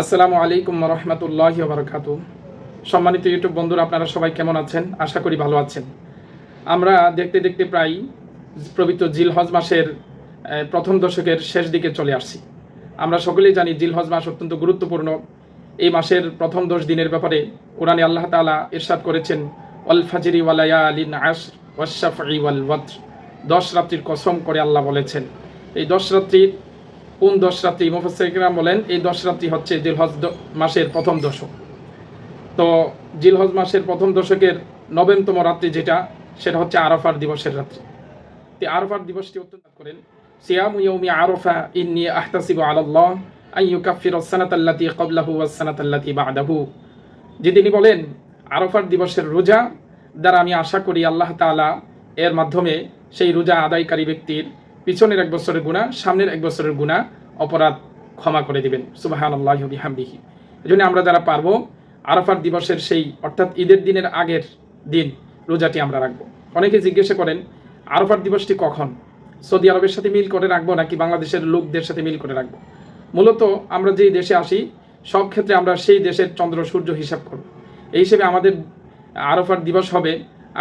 আসসালামু আলাইকুম রহমতুল্লাহি ওয়া বারাকাতুহু। সম্মানিত ইউটিউব বন্ধুরা, আপনারা সবাই কেমন আছেন? আশা করি ভালো আছেন। আমরা দেখতে দেখতে প্রায় পবিত্র জিলহজ মাসের প্রথম দশকের শেষ দিকে চলে আসছি। আমরা সকলেই জানি জিলহজ মাস অত্যন্ত গুরুত্বপূর্ণ। এই মাসের প্রথম 10 দিনের ব্যাপারে কোরআনে আল্লাহ তাআলা ইরশাদ করেছেন, ওয়াল ফাজরি ওয়া লায়ালিন আশর ওয়াশ শাফঈ ওয়াল ওয়াতর। 10 রাত্রির কসম করে আল্লাহ বলেছেন। এই 10 রাত্রির কোন 10 রাত্রি? মুফাসসির কিরাম বলেন এই 10 রাত্রি হচ্ছে জিলহজ মাসের প্রথম দশক। তো জিলহজ মাসের প্রথম দশকের 9তম রাত্রি যেটা, সেটা হচ্ছে আরাফার দিবসের রাত্রি। তো আরাফার দিবসটি অত্যন্ত করেন, সিয়ামু ইয়াউমি আরাফা ইন্নী আহতাসিবু আলাল্লাহ আন ইউকাফফিরাস সানাতাল্লাতী ক্বাবলাহু ওয়াস সানাতাল্লাতী বা'দাহু। যে তিনি বলেন, আরাফার দিবসের রোজা দ্বারা আমি আশা করি আল্লাহ তাআলা এর মাধ্যমে সেই রোজা আদায়কারী ব্যক্তির পিছনের 1 বছরের গুনাহ, সামনের 1 বছরের গুনাহ অপরাধ ক্ষমা করে দিবেন। সুবহানাল্লাহি ওয়া বিহামদিহি। এজন্য আমরা যারা পারবো আরাফার দিবসের সেই অর্থাৎ ঈদের দিনের আগের দিন রোজাটি আমরা রাখবো। অনেকে জিজ্ঞাসা করেন আরাফার দিবসটি কখন? সৌদি আরবের সাথে মিল করে রাখবো নাকি বাংলাদেশের লোকদের সাথে মিল করে রাখবো? মূলত আমরা যেই দেশে আসি সব ক্ষেত্রে আমরা সেই দেশের চন্দ্র সূর্য হিসাব করব। এই হিসেবে আমাদের আরাফার দিবস হবে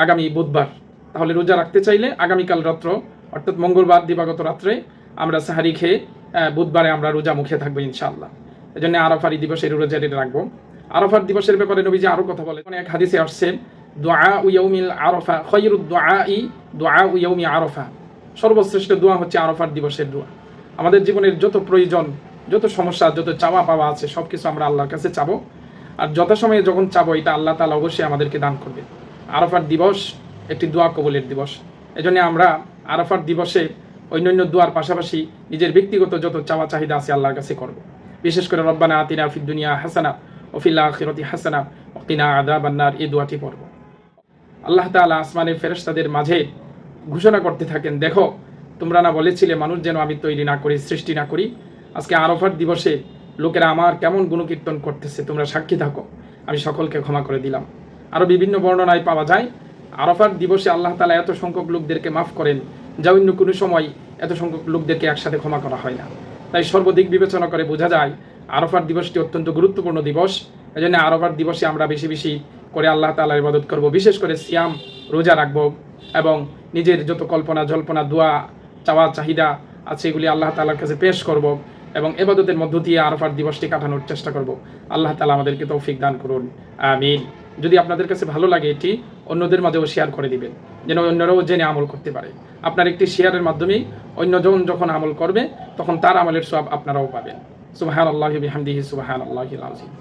আগামী বুধবার। তাহলে রোজা রাখতে চাইলে আগামীকাল রাত্র অর্থাৎ মঙ্গলবার দিবাগত রাত্রে আমরা সাহারি খেয়ে বুধবারে আমরা রোজা মুখে থাকবো ইনশাআল্লাহ। এই জন্য আরাফার দিবসের রোজাটি রাখবো। আরাফার দিবসের ব্যাপারে নবীজি আরও কথা বলেন। এক হাদিসে আসছে, দুআ ইয়াউমিল আরাফা খায়রুদ দুআই দুআ ইয়াউমি আরাফা। সর্বশ্রেষ্ঠ দোয়া হচ্ছে আরাফার দিবসের দোয়া। আমাদের জীবনের যত প্রয়োজন, যত সমস্যা, যত চাওয়া পাওয়া আছে সব কিছু আমরা আল্লাহর কাছে চাবো। আর যথাসময়ে যখন চাবো এটা আল্লাহ তাআলা অবশ্যই আমাদেরকে দান করবে। আরাফার দিবস একটি দোয়া কবুলের দিবস। এজন্য আমরা আরাফার দিবসে অন্যান্য দোয়ার পাশাপাশি নিজের ব্যক্তিগত যত চাওয়া চাহিদা আছে আল্লাহর কাছে করব। বিশেষ করে রব্বানা আতিনা ফিদ দুনিয়া হাসানা ওয়া ফিল আখিরাতি হাসানা ওয়া কিনা আযাবান নার, এই দোয়াটি পড়ব। আল্লাহ তাআলা আসমানের ফেরেশতাদের মাঝে ঘোষণা করতে থাকেন, দেখো তোমরা না বলেছিলে মানুষ যেন আমি তৈরি না করি, সৃষ্টি না করি। আজকে আরাফার দিবসে লোকেরা আমার কেমন গুণকীর্তন করতেছে, তোমরা সাক্ষী থাকো, আমি সকলকে ক্ষমা করে দিলাম। আরও বিভিন্ন বর্ণনায় পাওয়া যায় আরাফার দিবসে আল্লাহ তাআলা এত সংখ্যক লোকদেরকে মাফ করেন যা অন্য কোনো সময় এত সংখ্যক লোকদেরকে একসাথে ক্ষমা করা হয় না। তাই সর্বদিক বিবেচনা করে বোঝা যায় আরাফার দিবসটি অত্যন্ত গুরুত্বপূর্ণ দিবস। এই জন্য আরাফার দিবসে আমরা বেশি বেশি করে আল্লাহ তাআলার ইবাদত করব, বিশেষ করে সিয়াম রোজা রাখবো এবং নিজের যত কল্পনা জল্পনা দোয়া চাওয়া চাহিদা আছে এগুলি আল্লাহ তাআলার কাছে পেশ করব এবং ইবাদতের মধ্য দিয়ে আরাফার দিবসটি কাটানোর চেষ্টা করব। আল্লাহ তাআলা আমাদেরকে তৌফিক দান করুন, আমিন। যদি আপনাদের কাছে ভালো লাগে এটি অন্যদের মাঝেও শেয়ার করে দিবেন, যেন অন্যরাও জেনে আমল করতে পারে। আপনার একটি শেয়ারের মাধ্যমেই অন্যজন যখন আমল করবে তখন তার আমলের সওয়াব আপনারাও পাবেন। সুবহানাল্লাহি ওয়া বিহামদিহি, সুবহানাল্লাহিল আযীম।